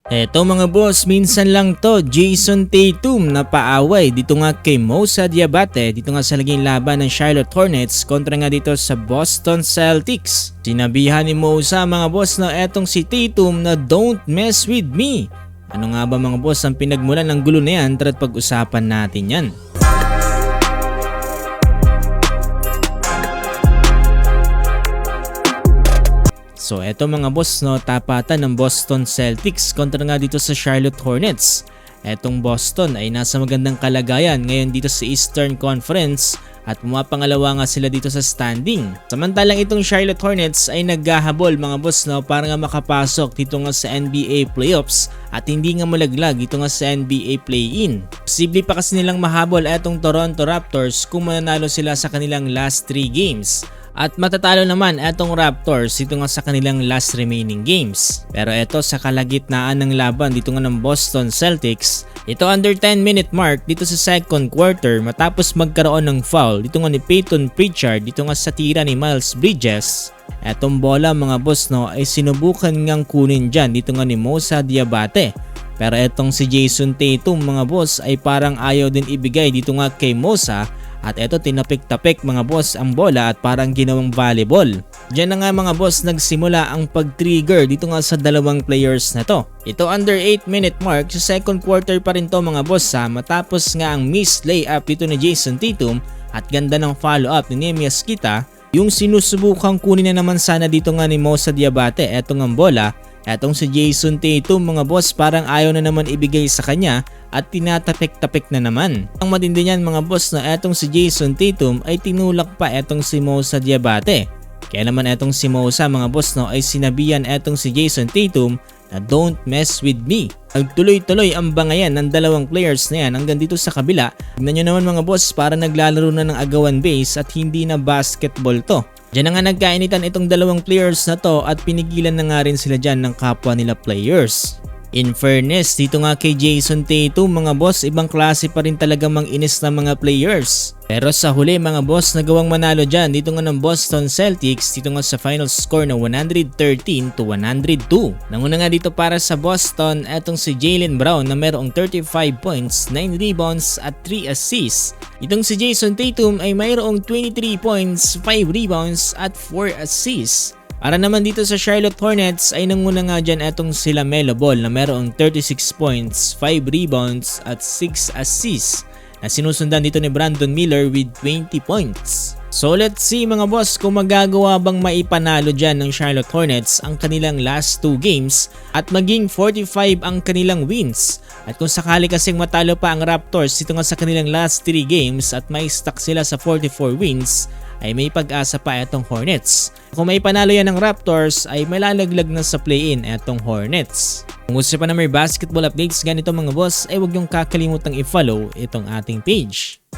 Eto mga boss, minsan lang to, Jason Tatum na paaway dito nga kay Moussa Diabate dito nga sa naging laban ng Charlotte Hornets kontra nga dito sa Boston Celtics. Sinabihan ni Moussa mga boss na etong si Tatum na don't mess with me. Ano nga ba mga boss ang pinagmulan ng gulo na yan? Tara't pag-usapan natin yan. So eto mga boss no, tapatan ng Boston Celtics kontra nga dito sa Charlotte Hornets. Etong Boston ay nasa magandang kalagayan ngayon dito sa Eastern Conference at pumapangalawa nga sila dito sa standing. Samantalang itong Charlotte Hornets ay naghahabol mga boss no, para nga makapasok dito nga sa NBA playoffs at hindi nga malaglag dito nga sa NBA play-in. Posible pa kasi nilang mahabol etong Toronto Raptors kung mananalo sila sa kanilang last 3 games. At matatalo naman etong Raptors dito nga sa kanilang last remaining games. Pero eto sa kalagitnaan ng laban dito nga ng Boston Celtics, ito under 10-minute mark dito sa second quarter matapos magkaroon ng foul dito nga ni Peyton Pritchard dito nga sa tira ni Miles Bridges. Etong bola mga boss no ay sinubukan ngang kunin dyan dito nga ni Moussa Diabate. Pero etong si Jason Tatum mga boss ay parang ayaw din ibigay dito nga kay Moussa. At eto tinapik-tapik mga boss ang bola at parang ginawang volleyball. Diyan na nga mga boss nagsimula ang pag-trigger dito nga sa dalawang players na to. Ito under 8-minute mark sa second quarter pa rin to mga boss matapos nga ang missed layup dito ni Jason Tatum at ganda ng follow-up ni Neemias Queta. Yung sinusubukang kunin na naman sana dito nga ni Moussa Diabate etong ang bola. Etong si Jason Tatum mga boss parang ayaw na naman ibigay sa kanya at tinatapik-tapik na naman. Ang matindi niyan mga boss na etong si Jason Tatum ay tinulak pa etong si Moussa Diabate. Kaya naman etong si Moussa mga boss no ay sinabihan etong si Jason Tatum na don't mess with me. Nagtuloy-tuloy ang bangayan ng dalawang players na yan hanggang dito sa kabila. Tignan nyo naman mga boss para naglalaro na ng agawan base at hindi na basketball to. Diyan na nga nagkainitan itong dalawang players na to at pinigilan na nga rin sila dyan ng kapwa nila players. In fairness, dito nga kay Jason Tatum mga boss, ibang klase pa rin talaga manginis ng mga players. Pero sa huli mga boss, nagawang manalo dyan dito nga ng Boston Celtics dito nga sa final score na 113-102. Nanguna nga dito para sa Boston etong si Jaylen Brown na merong 35 points, 9 rebounds at 3 assists. Itong si Jason Tatum ay mayroong 23 points, 5 rebounds at 4 assists. Para naman dito sa Charlotte Hornets ay nanguna nga dyan etong si LaMelo Ball na merong 36 points, 5 rebounds at 6 assists na sinusundan dito ni Brandon Miller with 20 points. So let's see mga boss kung magagawa bang maipanalo dyan ng Charlotte Hornets ang kanilang last 2 games at maging 45 ang kanilang wins. At kung sakali kasing matalo pa ang Raptors dito nga sa kanilang last 3 games at may stuck sila sa 44 wins, ay may pag-asa pa etong Hornets. Kung may panalo yan ng Raptors ay malalaglag na sa play-in etong Hornets. Kung gusto pa na may basketball updates ganito mga boss ay huwag niyong kakalimutang i-follow itong ating page.